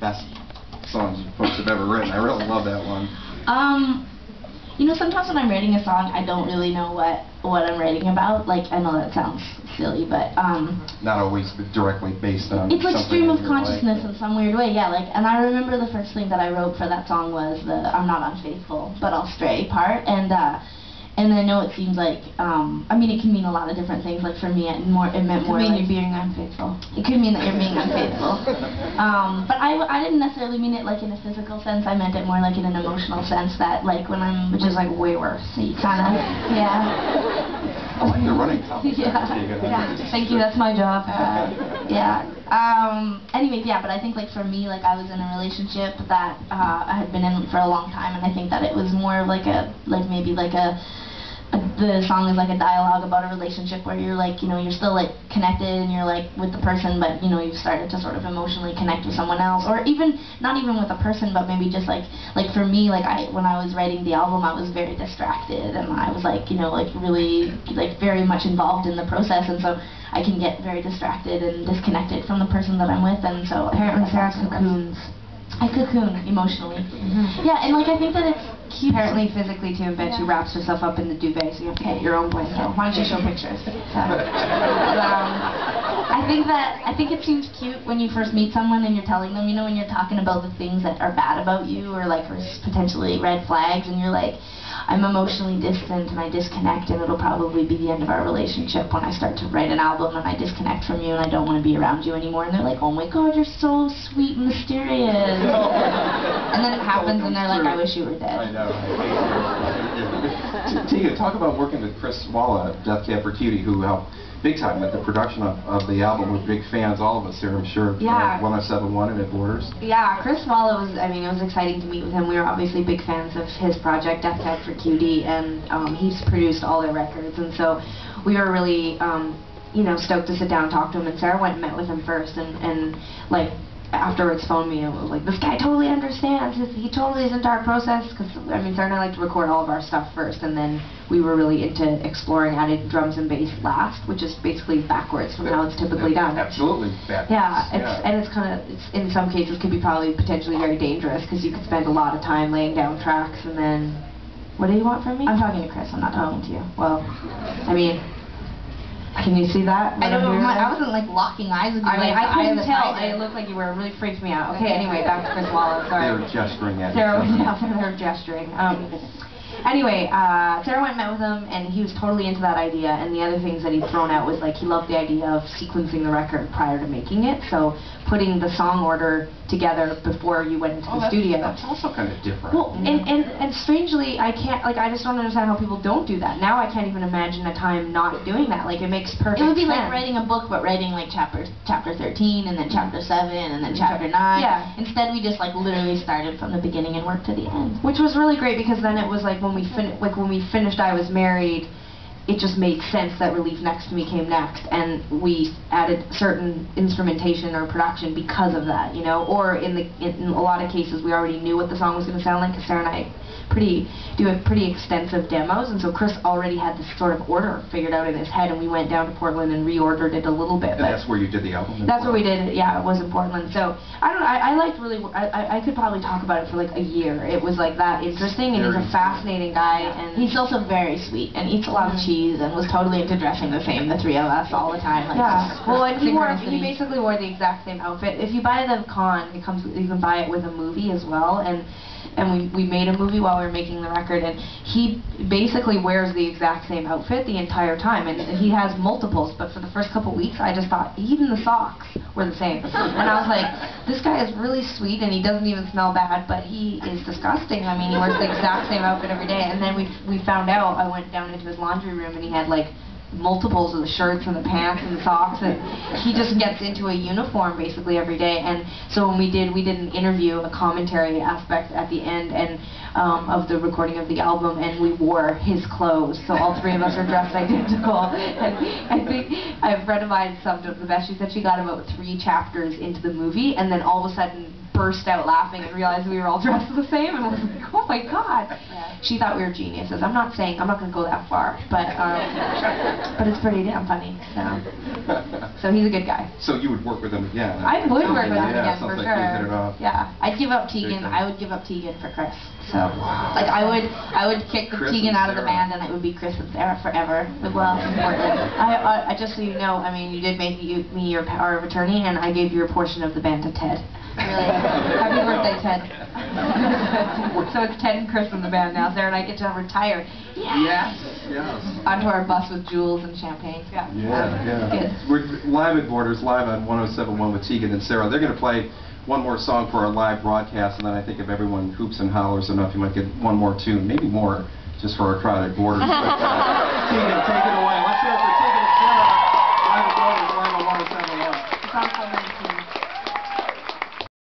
best songs you folks have ever written. I really love that one. You know, sometimes when I'm writing a song, I don't really know what I'm writing about. Like, I know that sounds silly, but not always directly based on. It's like stream of consciousness life. in some weird way, yeah. Like, and I remember the first thing that I wrote for that song was the "I'm not unfaithful, but I'll stray" part, and I know it seems like, I mean, it can mean a lot of different things. Like for me, it meant more. It could mean you're being unfaithful. It could mean that you're being unfaithful. But I didn't necessarily mean it like in a physical sense. I meant it more like in an emotional sense. That like when I'm, Which is like way worse. so you kind of, yeah. I like the running comment. Yeah. Thank you. That's my job. Yeah. Anyways, yeah. But I think like for me, like I was in a relationship that I had been in for a long time, and I think that it was more of like the song is like a dialogue about a relationship where you're like, you know, you're still like connected and you're like with the person, but you know, you've started to sort of emotionally connect with someone else, or even not even with a person, but maybe just like for me, like when I was writing the album, I was very distracted and I was like, you know, like really like very much involved in the process, and so I can get very distracted and disconnected from the person that I'm with, and so Apparently Sarah cocoons. I cocoon emotionally. Yeah, and like I think that it's cute. Apparently physically too, in bed she wraps herself up in the duvet, so you have to get your own blanket. Why don't you show pictures? I think it seems cute when you first meet someone and you're telling them, you know, when you're talking about the things that are bad about you or like potentially red flags, and you're like, I'm emotionally distant and I disconnect, and it'll probably be the end of our relationship when I start to write an album and I disconnect from you and I don't want to be around you anymore. And they're like, oh my god, you're so sweet and mysterious. And then it happens and they're like, I wish you were dead. I know. Tegan, talk about working with Chris Walla, Death Cab for Cutie, who helped big time with the production of the album. We're big fans, all of us here, I'm sure. Yeah. 1071 and at Borders. Yeah, Chris Walla was, I mean, it was exciting to meet with him. We were obviously big fans of his project, Death Cab for Cutie, and he's produced all their records, and so we were really, you know, stoked to sit down and talk to him, and Sarah went and met with him first, and like, afterwards phoned me and was like, this guy totally understands, he totally is into our process, because I mean, Sarah and I like to record all of our stuff first, and then we were really into exploring adding drums and bass last, which is basically backwards from how it's typically done. Absolutely backwards. Yeah, and it's kind of, in some cases could be probably potentially very dangerous, because you could spend a lot of time laying down tracks, and then, what do you want from me? I'm talking to Chris, I'm not talking to you. Well, I mean, can you see that? I don't know, I wasn't like locking eyes with you. I mean, I couldn't tell. It It looked like you were really freaked me out. Okay, anyway, back to Chris Walla. Sorry. They were gesturing at Sarah was you. out there gesturing. Anyway, Sarah went and met with him, and he was totally into that idea, and the other things that he'd thrown out was like he loved the idea of sequencing the record prior to making it, so putting the song order together before you went into the studio. That's also kind of different. Well, and strangely, I can't, like, I just don't understand how people don't do that. Now I can't even imagine a time not doing that. Like, it makes perfect sense. It would be like writing a book, but writing like chapter 13, and then chapter 7, and then chapter 9. Yeah. Instead, we just like literally started from the beginning and worked to the end. Which was really great, because then it was like when we finished I Was Married, it just made sense that Relief Next to Me came next, and we added certain instrumentation or production because of that, you know. Or in a lot of cases, we already knew what the song was going to sound like, because Sarah and I do pretty extensive demos, and so Chris already had this sort of order figured out in his head, and we went down to Portland and reordered it a little bit. And that's where you did the album? That's where we did it, yeah, it was in Portland. So, I liked really, I could probably talk about it for like a year. It was like that interesting, and he's a fascinating guy, and he's also very sweet, and eats a lot of cheese, and was totally into dressing the same, the three of us, all the time. Like, yeah, well, and he basically wore the exact same outfit. If you buy the con, you can buy it with a movie as well, and we made a movie while we were making the record, and he basically wears the exact same outfit the entire time, and he has multiples, but for the first couple weeks I just thought even the socks were the same, and I was like, this guy is really sweet and he doesn't even smell bad, but he is disgusting. I mean, he wears the exact same outfit every day. And then we found out, I went down into his laundry room and he had like multiples of the shirts and the pants and the socks, and he just gets into a uniform basically every day. And so when we did an interview, a commentary aspect at the end, and of the recording of the album, and we wore his clothes, so all three of us are dressed identical. And I think a friend of mine summed up the best. She said she got about 3 chapters into the movie, and then all of a sudden burst out laughing and realized we were all dressed the same, and was like, oh my god. Yeah. She thought we were geniuses. I'm not going to go that far, but it's pretty damn funny. So he's a good guy. So you would work with him again? I would work with him yeah, again for like sure. you hit it off. Yeah, I'd give up Tegan. I would give up Tegan for Chris. So, like, I would kick Tegan out of the band, and it would be Chris and Sarah forever. Well, in Portland. I just so you know, I mean, you did make me your power of attorney, and I gave your portion of the band to Ted. Really. Happy birthday, Ted. So it's Ted and Chris in the band now. Sarah and I get to retire. Yes. Yes. Onto our bus with jewels and champagne. Yeah. Yeah. Good. We're live at Borders, live on 107.1 with Tegan and Sara. They're going to play one more song for our live broadcast, and then I think if everyone hoops and hollers enough, you might get one more tune, maybe more, just for our crowd at Borders. But, Tegan, take it away. Let's hear it for Tegan and Sara. Live at Borders, live on 107.1. It's on so many